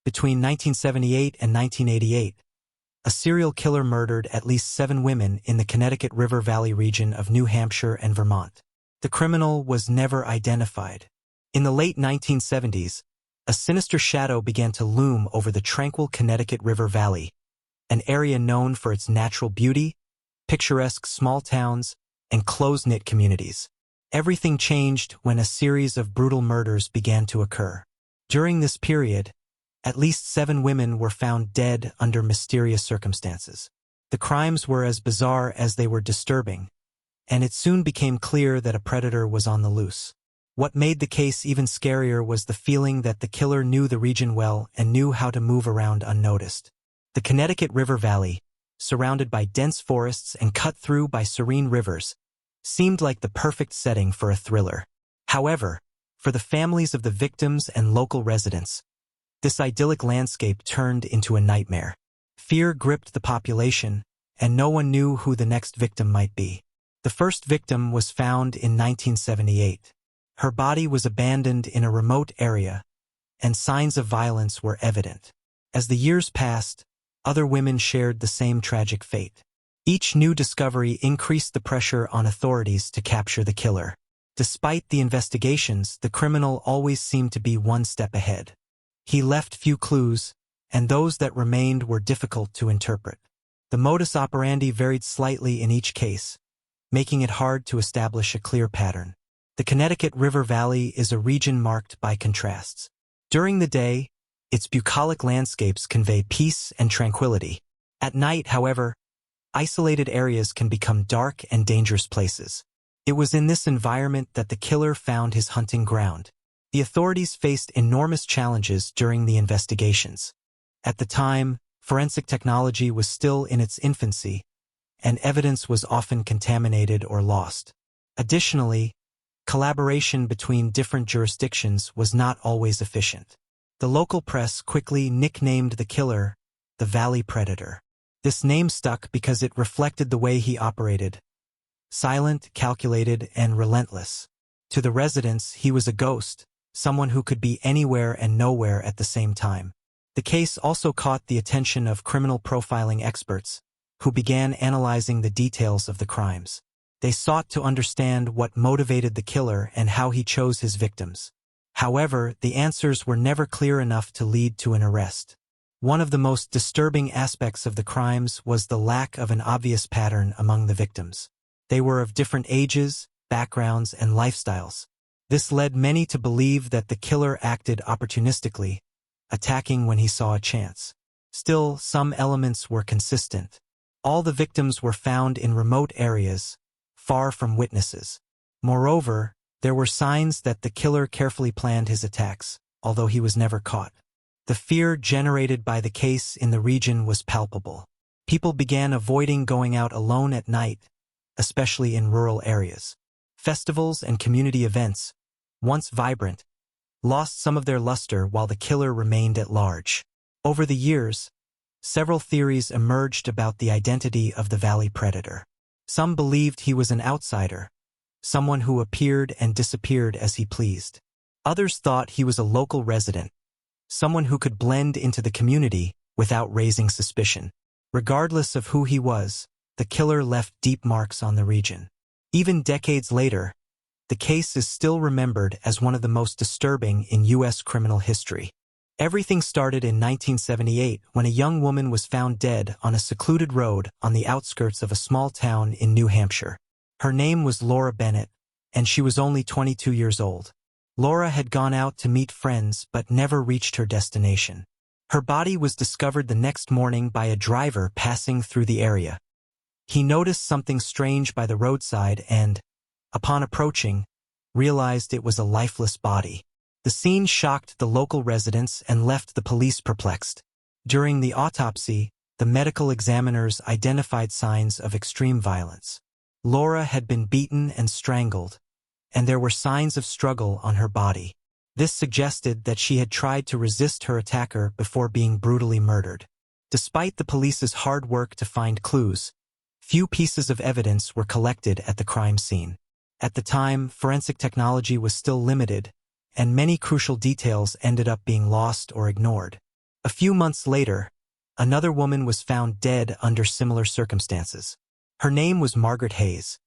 Between 1978 and 1988, a serial killer murdered at least 7 women in the Connecticut River Valley region of New Hampshire and Vermont. The criminal was never identified. In the late 1970s, a sinister shadow began to loom over the tranquil Connecticut River Valley, an area known for its natural beauty, picturesque small towns, and close-knit communities. Everything changed when a series of brutal murders began to occur. During this period, at least 7 women were found dead under mysterious circumstances. The crimes were as bizarre as they were disturbing, and it soon became clear that a predator was on the loose. What made the case even scarier was the feeling that the killer knew the region well and knew how to move around unnoticed. The Connecticut River Valley, surrounded by dense forests and cut through by serene rivers, seemed like the perfect setting for a thriller. However, for the families of the victims and local residents, this idyllic landscape turned into a nightmare. Fear gripped the population, and no one knew who the next victim might be. The first victim was found in 1978. Her body was abandoned in a remote area, and signs of violence were evident. As the years passed, other women shared the same tragic fate. Each new discovery increased the pressure on authorities to capture the killer. Despite the investigations, the criminal always seemed to be one step ahead. He left few clues, and those that remained were difficult to interpret. The modus operandi varied slightly in each case, making it hard to establish a clear pattern. The Connecticut River Valley is a region marked by contrasts. During the day, its bucolic landscapes convey peace and tranquility. At night, however, isolated areas can become dark and dangerous places. It was in this environment that the killer found his hunting ground. The authorities faced enormous challenges during the investigations. At the time, forensic technology was still in its infancy, and evidence was often contaminated or lost. Additionally, collaboration between different jurisdictions was not always efficient. The local press quickly nicknamed the killer the Valley Predator. This name stuck because it reflected the way he operated: silent, calculated, and relentless. To the residents, he was a ghost, someone who could be anywhere and nowhere at the same time. The case also caught the attention of criminal profiling experts, who began analyzing the details of the crimes. They sought to understand what motivated the killer and how he chose his victims. However, the answers were never clear enough to lead to an arrest. One of the most disturbing aspects of the crimes was the lack of an obvious pattern among the victims. They were of different ages, backgrounds, and lifestyles. This led many to believe that the killer acted opportunistically, attacking when he saw a chance. Still, some elements were consistent. All the victims were found in remote areas, far from witnesses. Moreover, there were signs that the killer carefully planned his attacks, although he was never caught. The fear generated by the case in the region was palpable. People began avoiding going out alone at night, especially in rural areas. Festivals and community events, once vibrant, lost some of their luster while the killer remained at large. Over the years, several theories emerged about the identity of the Valley Predator. Some believed he was an outsider, someone who appeared and disappeared as he pleased. Others thought he was a local resident, someone who could blend into the community without raising suspicion. Regardless of who he was, the killer left deep marks on the region. Even decades later, the case is still remembered as one of the most disturbing in U.S. criminal history. Everything started in 1978 when a young woman was found dead on a secluded road on the outskirts of a small town in New Hampshire. Her name was Laura Bennett, and she was only 22 years old. Laura had gone out to meet friends but never reached her destination. Her body was discovered the next morning by a driver passing through the area. He noticed something strange by the roadside and, upon approaching, realized it was a lifeless body. The scene shocked the local residents and left the police perplexed. During the autopsy, the medical examiners identified signs of extreme violence. Laura had been beaten and strangled, and there were signs of struggle on her body. This suggested that she had tried to resist her attacker before being brutally murdered. Despite the police's hard work to find clues, few pieces of evidence were collected at the crime scene. At the time, forensic technology was still limited, and many crucial details ended up being lost or ignored. A few months later, another woman was found dead under similar circumstances. Her name was Margaret Hayes,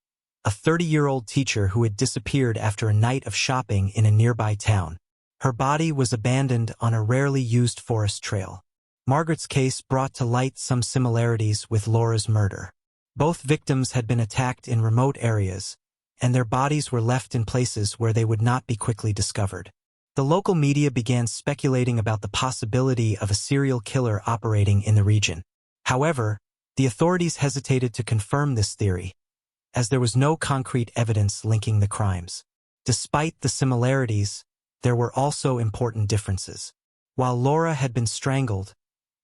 a 30-year-old teacher who had disappeared after a night of shopping in a nearby town. Her body was abandoned on a rarely used forest trail. Margaret's case brought to light some similarities with Laura's murder. Both victims had been attacked in remote areas, and their bodies were left in places where they would not be quickly discovered. The local media began speculating about the possibility of a serial killer operating in the region. However, the authorities hesitated to confirm this theory, as there was no concrete evidence linking the crimes. Despite the similarities, there were also important differences. While Laura had been strangled,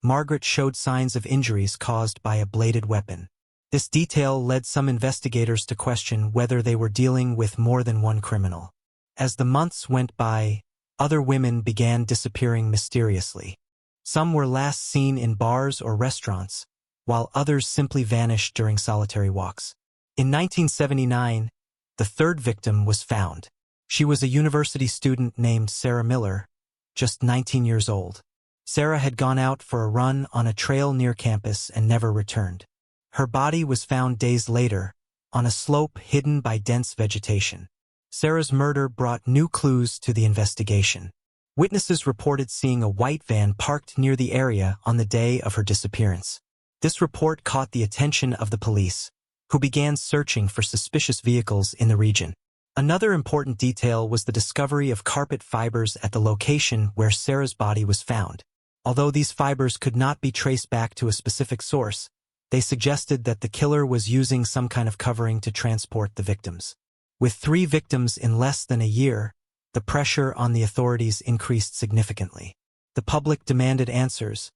Margaret showed signs of injuries caused by a bladed weapon. This detail led some investigators to question whether they were dealing with more than one criminal. As the months went by, other women began disappearing mysteriously. Some were last seen in bars or restaurants, while others simply vanished during solitary walks. In 1979, the third victim was found. She was a university student named Sarah Miller, just 19 years old. Sarah had gone out for a run on a trail near campus and never returned. Her body was found days later, on a slope hidden by dense vegetation. Sarah's murder brought new clues to the investigation. Witnesses reported seeing a white van parked near the area on the day of her disappearance. This report caught the attention of the police, who began searching for suspicious vehicles in the region. Another important detail was the discovery of carpet fibers at the location where Sarah's body was found. Although these fibers could not be traced back to a specific source, they suggested that the killer was using some kind of covering to transport the victims. With 3 victims in less than a year, the pressure on the authorities increased significantly. The public demanded answers,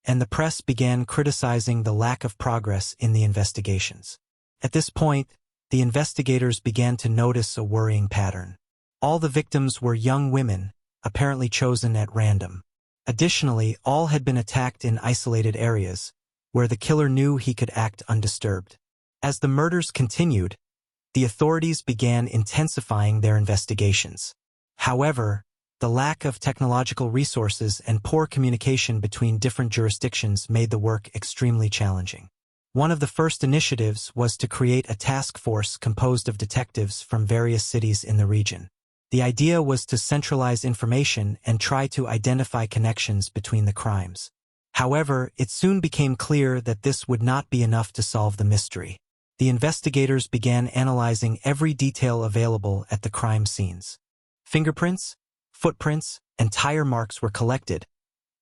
and the press began criticizing the lack of progress in the investigations. At this point, the investigators began to notice a worrying pattern. All the victims were young women, apparently chosen at random. Additionally, all had been attacked in isolated areas, where the killer knew he could act undisturbed. As the murders continued, the authorities began intensifying their investigations. However, the lack of technological resources and poor communication between different jurisdictions made the work extremely challenging. One of the first initiatives was to create a task force composed of detectives from various cities in the region. The idea was to centralize information and try to identify connections between the crimes. However, it soon became clear that this would not be enough to solve the mystery. The investigators began analyzing every detail available at the crime scenes. Fingerprints, footprints, and tire marks were collected,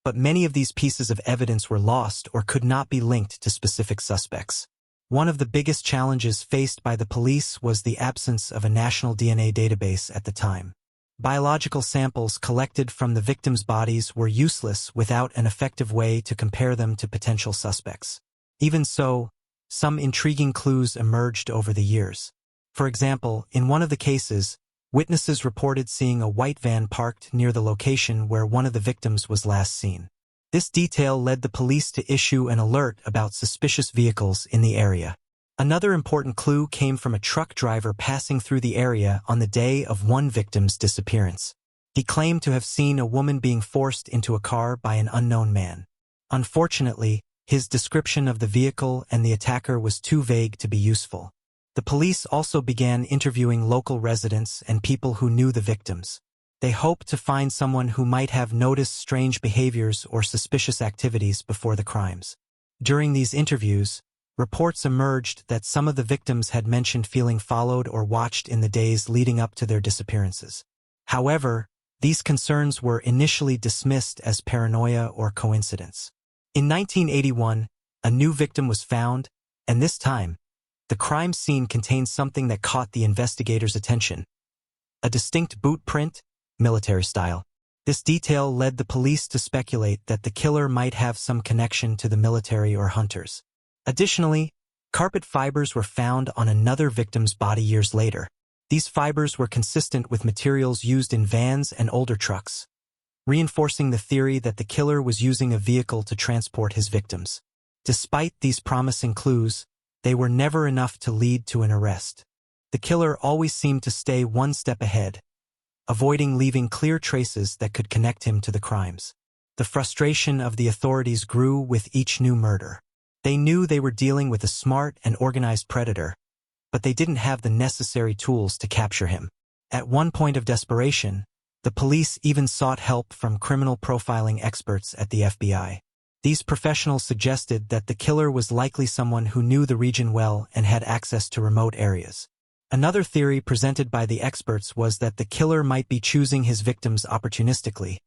but many of these pieces of evidence were lost or could not be linked to specific suspects. One of the biggest challenges faced by the police was the absence of a national DNA database at the time. Biological samples collected from the victims' bodies were useless without an effective way to compare them to potential suspects. Even so, some intriguing clues emerged over the years. For example, in one of the cases, witnesses reported seeing a white van parked near the location where one of the victims was last seen. This detail led the police to issue an alert about suspicious vehicles in the area. Another important clue came from a truck driver passing through the area on the day of one victim's disappearance. He claimed to have seen a woman being forced into a car by an unknown man. Unfortunately, his description of the vehicle and the attacker was too vague to be useful. The police also began interviewing local residents and people who knew the victims. They hoped to find someone who might have noticed strange behaviors or suspicious activities before the crimes. During these interviews, reports emerged that some of the victims had mentioned feeling followed or watched in the days leading up to their disappearances. However, these concerns were initially dismissed as paranoia or coincidence. In 1981, a new victim was found, and this time, the crime scene contained something that caught the investigators' attention. A distinct boot print, military style. This detail led the police to speculate that the killer might have some connection to the military or hunters. Additionally, carpet fibers were found on another victim's body years later. These fibers were consistent with materials used in vans and older trucks, reinforcing the theory that the killer was using a vehicle to transport his victims. Despite these promising clues, they were never enough to lead to an arrest. The killer always seemed to stay one step ahead, avoiding leaving clear traces that could connect him to the crimes. The frustration of the authorities grew with each new murder. They knew they were dealing with a smart and organized predator, but they didn't have the necessary tools to capture him. At one point of desperation, the police even sought help from criminal profiling experts at the FBI. These professionals suggested that the killer was likely someone who knew the region well and had access to remote areas. Another theory presented by the experts was that the killer might be choosing his victims opportunistically,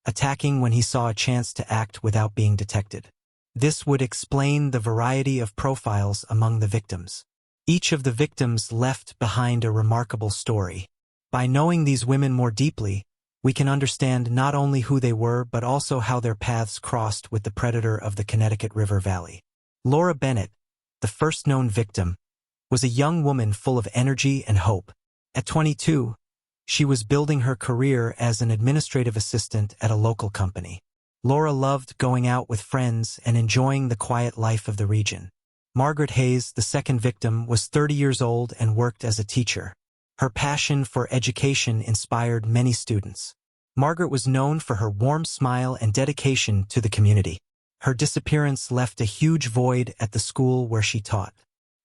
attacking when he saw a chance to act without being detected. This would explain the variety of profiles among the victims. Each of the victims left behind a remarkable story. By knowing these women more deeply, we can understand not only who they were but also how their paths crossed with the predator of the Connecticut River Valley. Laura Bennett, the first known victim, was a young woman full of energy and hope. At 22, she was building her career as an administrative assistant at a local company. Laura loved going out with friends and enjoying the quiet life of the region. Margaret Hayes, the second victim, was 30 years old and worked as a teacher. Her passion for education inspired many students. Margaret was known for her warm smile and dedication to the community. Her disappearance left a huge void at the school where she taught.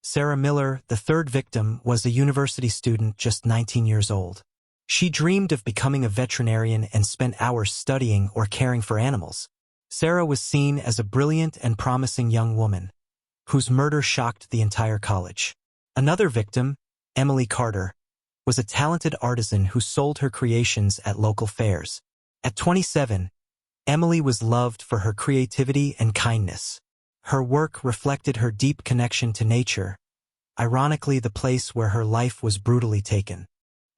Sarah Miller, the third victim, was a university student just 19 years old. She dreamed of becoming a veterinarian and spent hours studying or caring for animals. Sarah was seen as a brilliant and promising young woman, whose murder shocked the entire college. Another victim, Emily Carter, was a talented artisan who sold her creations at local fairs. At 27, Emily was loved for her creativity and kindness. Her work reflected her deep connection to nature, ironically the place where her life was brutally taken.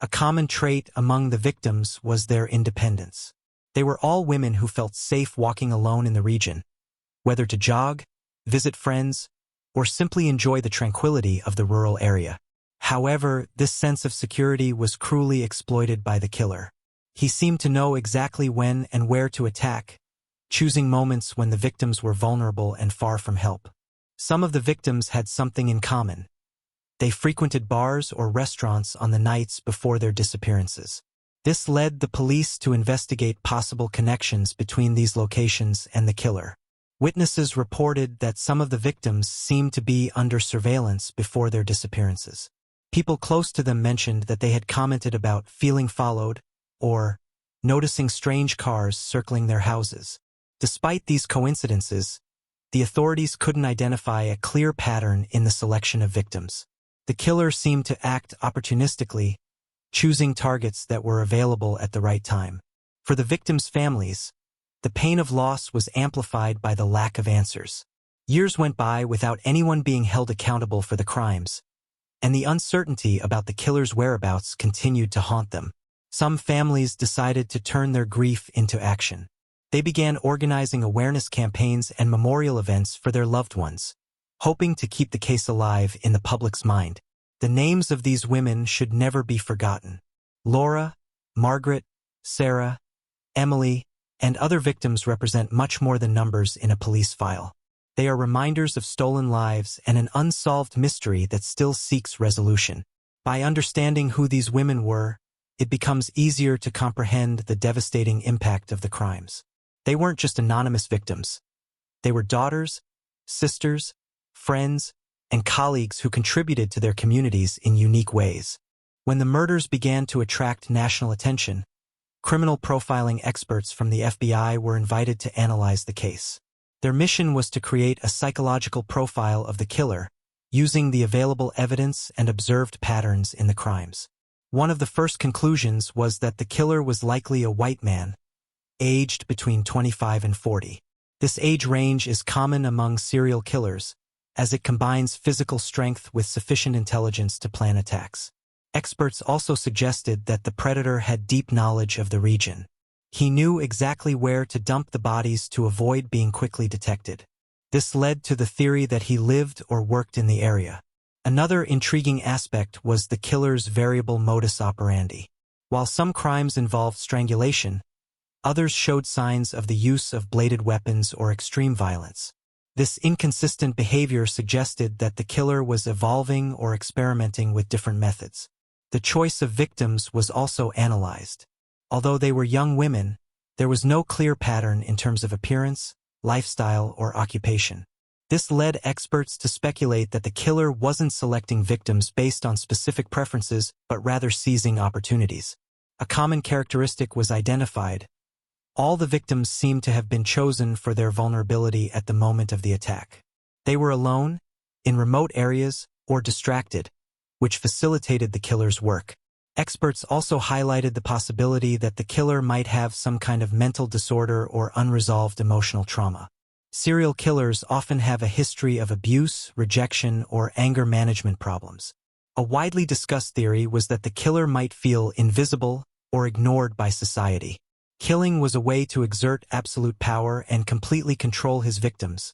A common trait among the victims was their independence. They were all women who felt safe walking alone in the region, whether to jog, visit friends, or simply enjoy the tranquility of the rural area. However, this sense of security was cruelly exploited by the killer. He seemed to know exactly when and where to attack, choosing moments when the victims were vulnerable and far from help. Some of the victims had something in common. They frequented bars or restaurants on the nights before their disappearances. This led the police to investigate possible connections between these locations and the killer. Witnesses reported that some of the victims seemed to be under surveillance before their disappearances. People close to them mentioned that they had commented about feeling followed or noticing strange cars circling their houses. Despite these coincidences, the authorities couldn't identify a clear pattern in the selection of victims. The killer seemed to act opportunistically, choosing targets that were available at the right time. For the victims' families, the pain of loss was amplified by the lack of answers. Years went by without anyone being held accountable for the crimes, and the uncertainty about the killer's whereabouts continued to haunt them. Some families decided to turn their grief into action. They began organizing awareness campaigns and memorial events for their loved ones, hoping to keep the case alive in the public's mind. The names of these women should never be forgotten. Laura, Margaret, Sarah, Emily, and other victims represent much more than numbers in a police file. They are reminders of stolen lives and an unsolved mystery that still seeks resolution. By understanding who these women were, it becomes easier to comprehend the devastating impact of the crimes. They weren't just anonymous victims. They were daughters, sisters, friends, and colleagues who contributed to their communities in unique ways. When the murders began to attract national attention, criminal profiling experts from the FBI were invited to analyze the case. Their mission was to create a psychological profile of the killer, using the available evidence and observed patterns in the crimes. One of the first conclusions was that the killer was likely a white man, aged between 25 and 40. This age range is common among serial killers, as it combines physical strength with sufficient intelligence to plan attacks. Experts also suggested that the predator had deep knowledge of the region. He knew exactly where to dump the bodies to avoid being quickly detected. This led to the theory that he lived or worked in the area. Another intriguing aspect was the killer's variable modus operandi. While some crimes involved strangulation, others showed signs of the use of bladed weapons or extreme violence. This inconsistent behavior suggested that the killer was evolving or experimenting with different methods. The choice of victims was also analyzed. Although they were young women, There was no clear pattern in terms of appearance, lifestyle, or occupation. This led experts to speculate that the killer wasn't selecting victims based on specific preferences, but rather seizing opportunities. A common characteristic was identified. All the victims seemed to have been chosen for their vulnerability at the moment of the attack. They were alone, in remote areas, or distracted, which facilitated the killer's work. Experts also highlighted the possibility that the killer might have some kind of mental disorder or unresolved emotional trauma. Serial killers often have a history of abuse, rejection, or anger management problems. A widely discussed theory was that the killer might feel invisible or ignored by society. Killing was a way to exert absolute power and completely control his victims,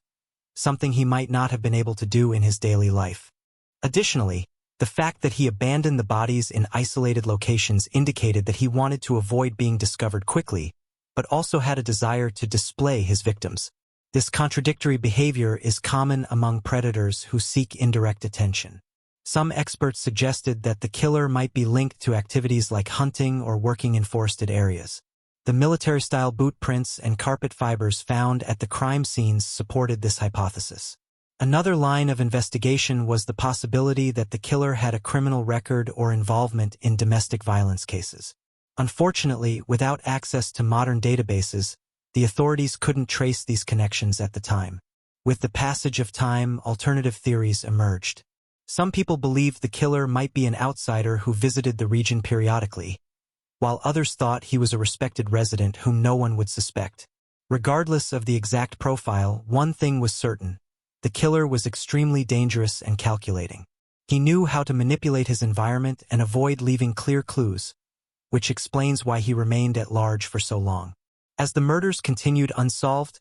something he might not have been able to do in his daily life. Additionally, the fact that he abandoned the bodies in isolated locations indicated that he wanted to avoid being discovered quickly, but also had a desire to display his victims. This contradictory behavior is common among predators who seek indirect attention. Some experts suggested that the killer might be linked to activities like hunting or working in forested areas. The military-style boot prints and carpet fibers found at the crime scenes supported this hypothesis. Another line of investigation was the possibility that the killer had a criminal record or involvement in domestic violence cases. Unfortunately, without access to modern databases, the authorities couldn't trace these connections at the time. With the passage of time, alternative theories emerged. Some people believed the killer might be an outsider who visited the region periodically, while others thought he was a respected resident whom no one would suspect. Regardless of the exact profile, one thing was certain. The killer was extremely dangerous and calculating. He knew how to manipulate his environment and avoid leaving clear clues, which explains why he remained at large for so long. As the murders continued unsolved,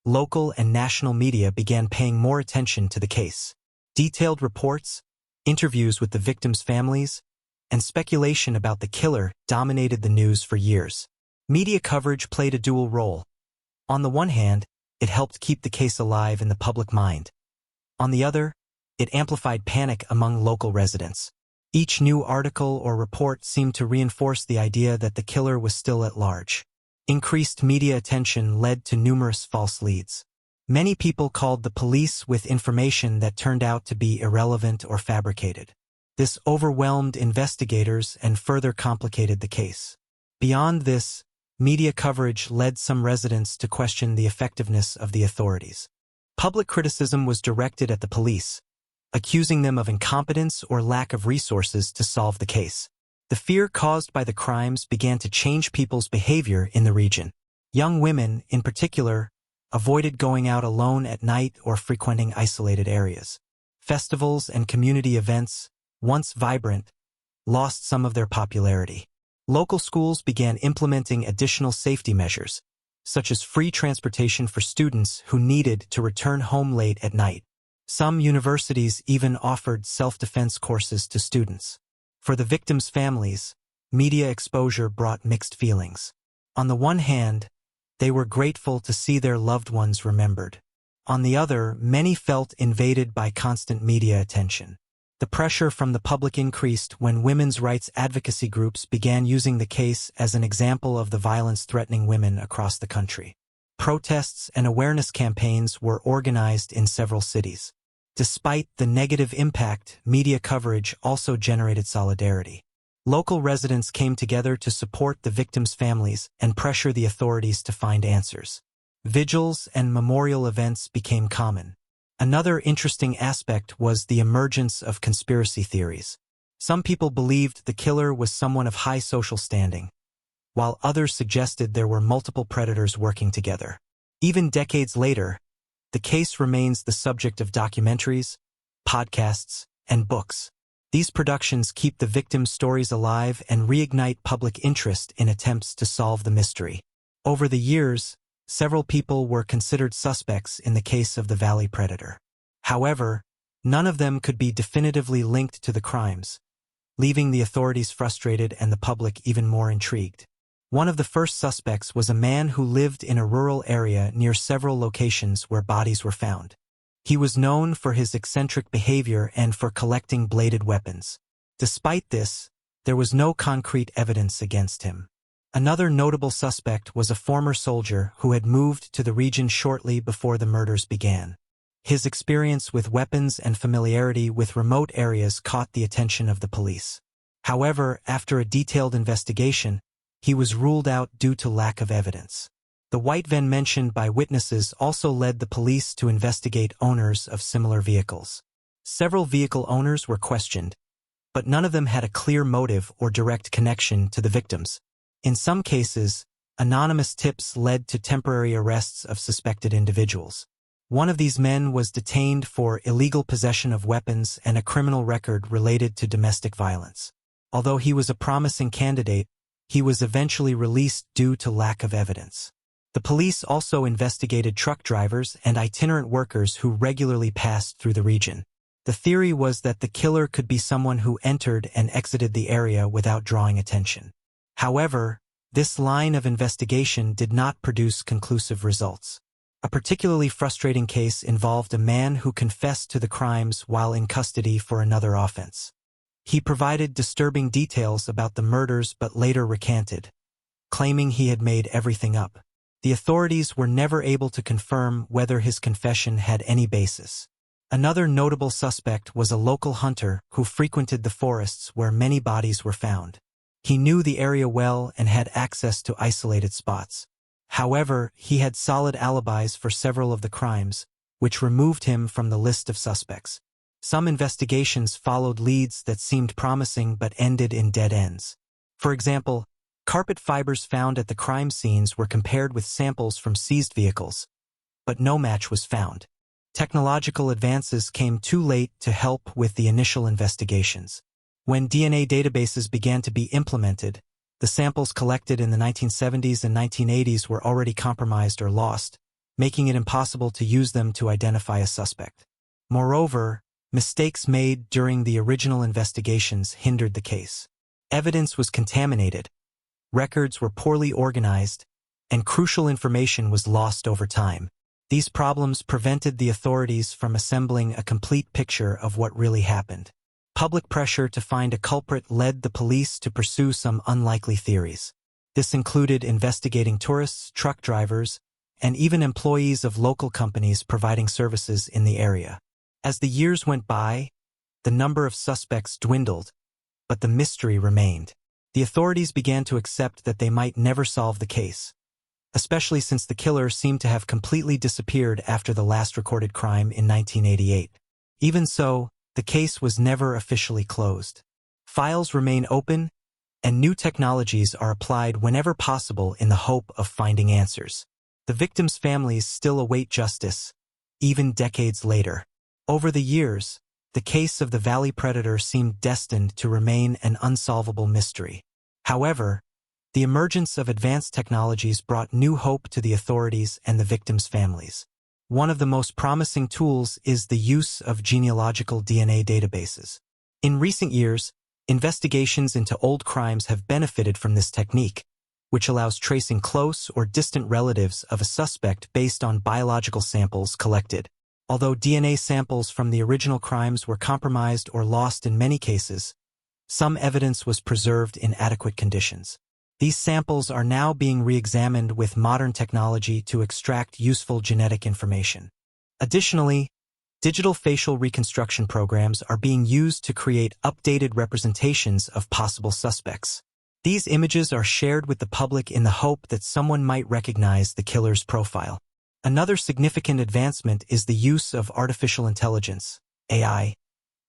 local and national media began paying more attention to the case. Detailed reports, interviews with the victims' families, and speculation about the killer dominated the news for years. Media coverage played a dual role. On the one hand, it helped keep the case alive in the public mind. On the other, it amplified panic among local residents. Each new article or report seemed to reinforce the idea that the killer was still at large. Increased media attention led to numerous false leads. Many people called the police with information that turned out to be irrelevant or fabricated. This overwhelmed investigators and further complicated the case. Beyond this, media coverage led some residents to question the effectiveness of the authorities. Public criticism was directed at the police, accusing them of incompetence or lack of resources to solve the case. The fear caused by the crimes began to change people's behavior in the region. Young women, in particular, avoided going out alone at night or frequenting isolated areas. Festivals and community events, once vibrant, lost some of their popularity. Local schools began implementing additional safety measures, such as free transportation for students who needed to return home late at night. Some universities even offered self-defense courses to students. For the victims' families, media exposure brought mixed feelings. On the one hand, they were grateful to see their loved ones remembered. On the other, many felt invaded by constant media attention. The pressure from the public increased when women's rights advocacy groups began using the case as an example of the violence threatening women across the country. Protests and awareness campaigns were organized in several cities. Despite the negative impact, media coverage also generated solidarity. Local residents came together to support the victims' families and pressure the authorities to find answers. Vigils and memorial events became common. Another interesting aspect was the emergence of conspiracy theories. Some people believed the killer was someone of high social standing, while others suggested there were multiple predators working together. Even decades later, the case remains the subject of documentaries, podcasts, and books. These productions keep the victims' stories alive and reignite public interest in attempts to solve the mystery. Over the years, several people were considered suspects in the case of the Valley Predator. However, none of them could be definitively linked to the crimes, leaving the authorities frustrated and the public even more intrigued. One of the first suspects was a man who lived in a rural area near several locations where bodies were found. He was known for his eccentric behavior and for collecting bladed weapons. Despite this, there was no concrete evidence against him. Another notable suspect was a former soldier who had moved to the region shortly before the murders began. His experience with weapons and familiarity with remote areas caught the attention of the police. However, after a detailed investigation, he was ruled out due to lack of evidence. The white van mentioned by witnesses also led the police to investigate owners of similar vehicles. Several vehicle owners were questioned, but none of them had a clear motive or direct connection to the victims. In some cases, anonymous tips led to temporary arrests of suspected individuals. One of these men was detained for illegal possession of weapons and a criminal record related to domestic violence. Although he was a promising candidate, he was eventually released due to lack of evidence. The police also investigated truck drivers and itinerant workers who regularly passed through the region. The theory was that the killer could be someone who entered and exited the area without drawing attention. However, this line of investigation did not produce conclusive results. A particularly frustrating case involved a man who confessed to the crimes while in custody for another offense. He provided disturbing details about the murders but later recanted, claiming he had made everything up. The authorities were never able to confirm whether his confession had any basis. Another notable suspect was a local hunter who frequented the forests where many bodies were found. He knew the area well and had access to isolated spots. However, he had solid alibis for several of the crimes, which removed him from the list of suspects. Some investigations followed leads that seemed promising but ended in dead ends. For example, carpet fibers found at the crime scenes were compared with samples from seized vehicles, but no match was found. Technological advances came too late to help with the initial investigations. When DNA databases began to be implemented, the samples collected in the 1970s and 1980s were already compromised or lost, making it impossible to use them to identify a suspect. Moreover, mistakes made during the original investigations hindered the case. Evidence was contaminated, records were poorly organized, and crucial information was lost over time. These problems prevented the authorities from assembling a complete picture of what really happened. Public pressure to find a culprit led the police to pursue some unlikely theories. This included investigating tourists, truck drivers, and even employees of local companies providing services in the area. As the years went by, the number of suspects dwindled, but the mystery remained. The authorities began to accept that they might never solve the case, especially since the killer seemed to have completely disappeared after the last recorded crime in 1988. Even so, the case was never officially closed. Files remain open, and new technologies are applied whenever possible in the hope of finding answers. The victims' families still await justice, even decades later. Over the years, the case of the Valley Predator seemed destined to remain an unsolvable mystery. However, the emergence of advanced technologies brought new hope to the authorities and the victims' families. One of the most promising tools is the use of genealogical DNA databases. In recent years, investigations into old crimes have benefited from this technique, which allows tracing close or distant relatives of a suspect based on biological samples collected. Although DNA samples from the original crimes were compromised or lost in many cases, some evidence was preserved in adequate conditions. These samples are now being re-examined with modern technology to extract useful genetic information. Additionally, digital facial reconstruction programs are being used to create updated representations of possible suspects. These images are shared with the public in the hope that someone might recognize the killer's profile. Another significant advancement is the use of artificial intelligence, AI,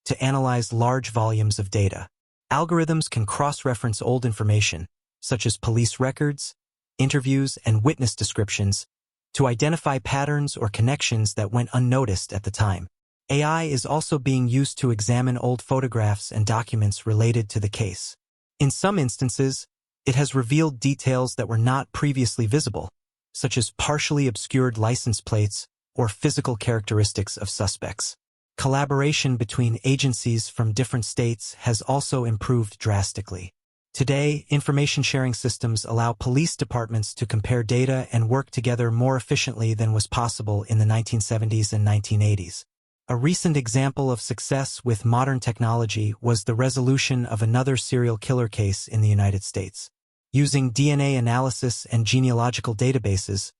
to analyze large volumes of data. Algorithms can cross-reference old information, such as police records, interviews, and witness descriptions, to identify patterns or connections that went unnoticed at the time. AI is also being used to examine old photographs and documents related to the case. In some instances, it has revealed details that were not previously visible, such as partially obscured license plates or physical characteristics of suspects. Collaboration between agencies from different states has also improved drastically. Today, information sharing systems allow police departments to compare data and work together more efficiently than was possible in the 1970s and 1980s. A recent example of success with modern technology was the resolution of another serial killer case in the United States. Using DNA analysis and genealogical databases,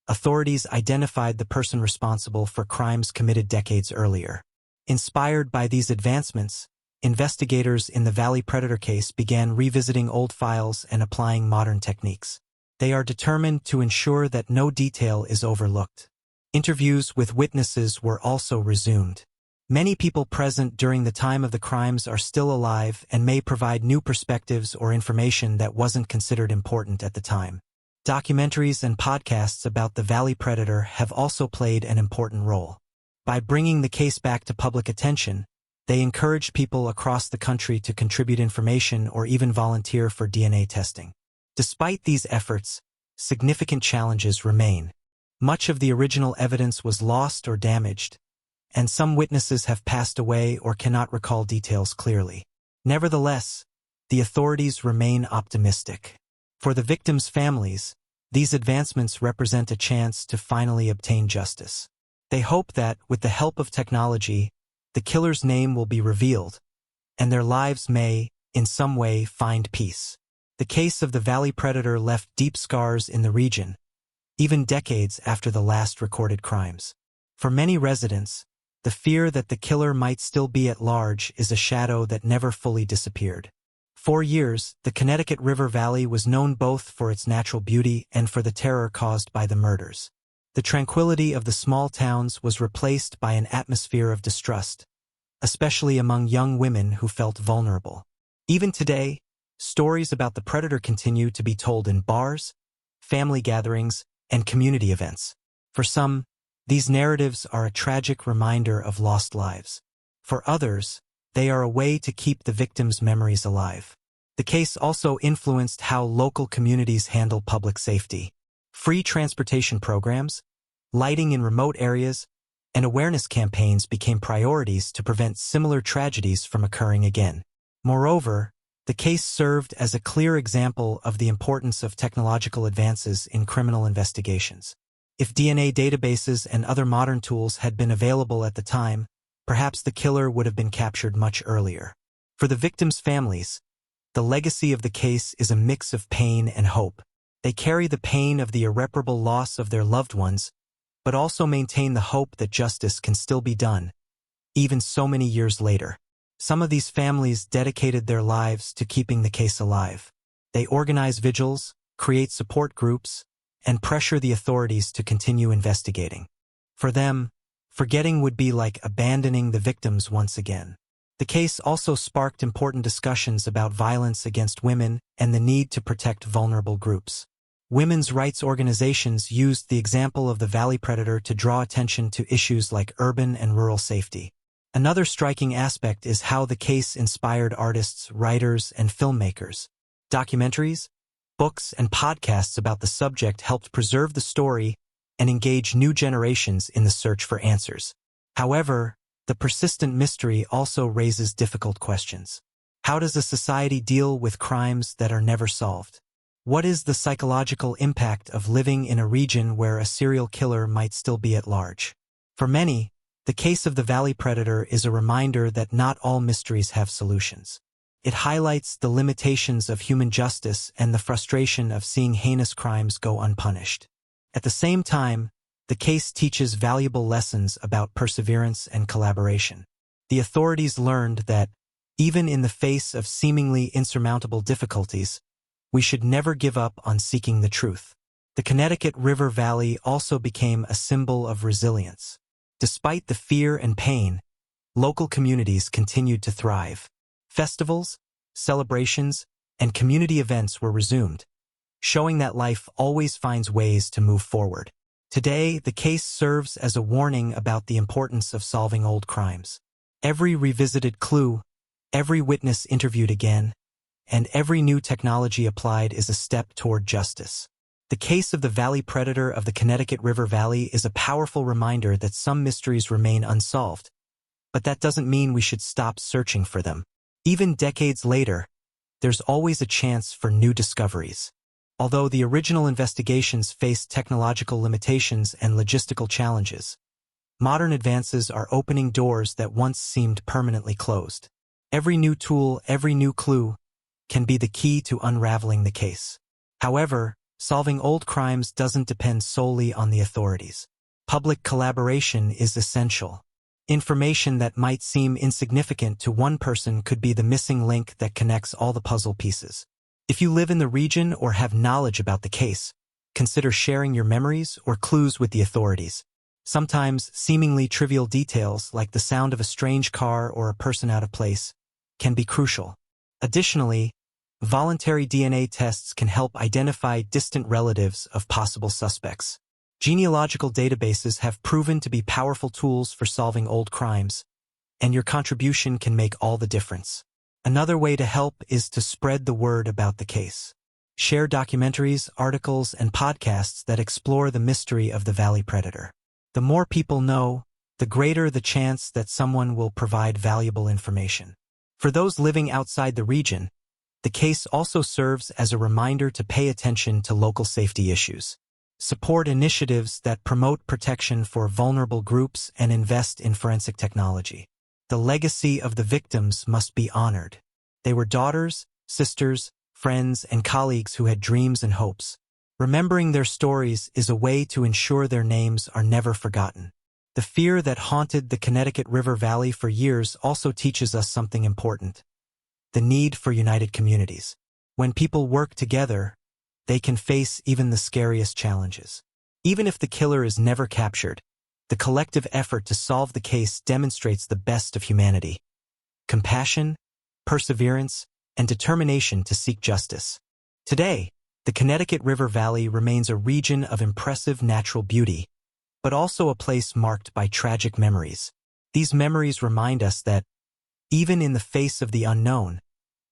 authorities identified the person responsible for crimes committed decades earlier. Inspired by these advancements, investigators in the Valley Predator case began revisiting old files and applying modern techniques. They are determined to ensure that no detail is overlooked. Interviews with witnesses were also resumed. Many people present during the time of the crimes are still alive and may provide new perspectives or information that wasn't considered important at the time. Documentaries and podcasts about the Valley Predator have also played an important role. By bringing the case back to public attention, they encouraged people across the country to contribute information or even volunteer for DNA testing. Despite these efforts, significant challenges remain. Much of the original evidence was lost or damaged, and some witnesses have passed away or cannot recall details clearly. Nevertheless, the authorities remain optimistic. For the victims' families, these advancements represent a chance to finally obtain justice. They hope that, with the help of technology, the killer's name will be revealed, and their lives may, in some way, find peace. The case of the Valley Predator left deep scars in the region, even decades after the last recorded crimes. For many residents, the fear that the killer might still be at large is a shadow that never fully disappeared. For years, the Connecticut River Valley was known both for its natural beauty and for the terror caused by the murders. The tranquility of the small towns was replaced by an atmosphere of distrust, especially among young women who felt vulnerable. Even today, stories about the predator continue to be told in bars, family gatherings, and community events. For some, these narratives are a tragic reminder of lost lives. For others, they are a way to keep the victims' memories alive. The case also influenced how local communities handle public safety. Free transportation programs, lighting in remote areas, and awareness campaigns became priorities to prevent similar tragedies from occurring again. Moreover, the case served as a clear example of the importance of technological advances in criminal investigations. If DNA databases and other modern tools had been available at the time, perhaps the killer would have been captured much earlier. For the victims' families, the legacy of the case is a mix of pain and hope. They carry the pain of the irreparable loss of their loved ones, but also maintain the hope that justice can still be done, even so many years later. Some of these families dedicated their lives to keeping the case alive. They organize vigils, create support groups, and pressure the authorities to continue investigating. For them, forgetting would be like abandoning the victims once again. The case also sparked important discussions about violence against women and the need to protect vulnerable groups. Women's rights organizations used the example of the Valley Predator to draw attention to issues like urban and rural safety. Another striking aspect is how the case inspired artists, writers, and filmmakers. Documentaries, books, and podcasts about the subject helped preserve the story and engage new generations in the search for answers. However, the persistent mystery also raises difficult questions. How does a society deal with crimes that are never solved? What is the psychological impact of living in a region where a serial killer might still be at large? For many, the case of the Valley Predator is a reminder that not all mysteries have solutions. It highlights the limitations of human justice and the frustration of seeing heinous crimes go unpunished. At the same time, the case teaches valuable lessons about perseverance and collaboration. The authorities learned that, even in the face of seemingly insurmountable difficulties, we should never give up on seeking the truth. The Connecticut River Valley also became a symbol of resilience. Despite the fear and pain, local communities continued to thrive. Festivals, celebrations, and community events were resumed, showing that life always finds ways to move forward. Today, the case serves as a warning about the importance of solving old crimes. Every revisited clue, every witness interviewed again, and every new technology applied is a step toward justice. The case of the Valley Predator of the Connecticut River Valley is a powerful reminder that some mysteries remain unsolved, but that doesn't mean we should stop searching for them. Even decades later, there's always a chance for new discoveries. Although the original investigations faced technological limitations and logistical challenges, modern advances are opening doors that once seemed permanently closed. Every new tool, every new clue, can be the key to unraveling the case. However, solving old crimes doesn't depend solely on the authorities. Public collaboration is essential. Information that might seem insignificant to one person could be the missing link that connects all the puzzle pieces. If you live in the region or have knowledge about the case, consider sharing your memories or clues with the authorities. Sometimes seemingly trivial details like the sound of a strange car or a person out of place can be crucial. Additionally, voluntary DNA tests can help identify distant relatives of possible suspects. Genealogical databases have proven to be powerful tools for solving old crimes, and your contribution can make all the difference. Another way to help is to spread the word about the case. Share documentaries, articles, and podcasts that explore the mystery of the Valley Predator. The more people know, the greater the chance that someone will provide valuable information. For those living outside the region, the case also serves as a reminder to pay attention to local safety issues. Support initiatives that promote protection for vulnerable groups and invest in forensic technology. The legacy of the victims must be honored. They were daughters, sisters, friends, and colleagues who had dreams and hopes. Remembering their stories is a way to ensure their names are never forgotten. The fear that haunted the Connecticut River Valley for years also teaches us something important: the need for united communities. When people work together, they can face even the scariest challenges. Even if the killer is never captured, the collective effort to solve the case demonstrates the best of humanity: compassion, perseverance, and determination to seek justice. Today, the Connecticut River Valley remains a region of impressive natural beauty, but also a place marked by tragic memories. These memories remind us that, even in the face of the unknown,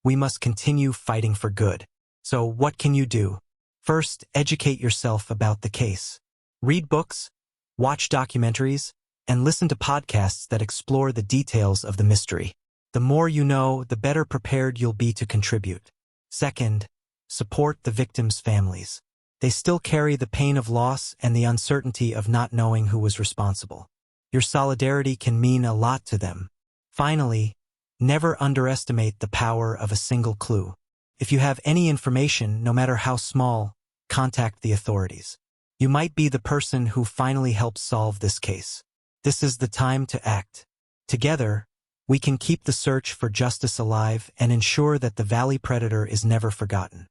we must continue fighting for good. So what can you do? First, educate yourself about the case. Read books, watch documentaries, and listen to podcasts that explore the details of the mystery. The more you know, the better prepared you'll be to contribute. Second, support the victims' families. They still carry the pain of loss and the uncertainty of not knowing who was responsible. Your solidarity can mean a lot to them. Finally, never underestimate the power of a single clue. If you have any information, no matter how small, contact the authorities. You might be the person who finally helps solve this case. This is the time to act. Together, we can keep the search for justice alive and ensure that the Valley Predator is never forgotten.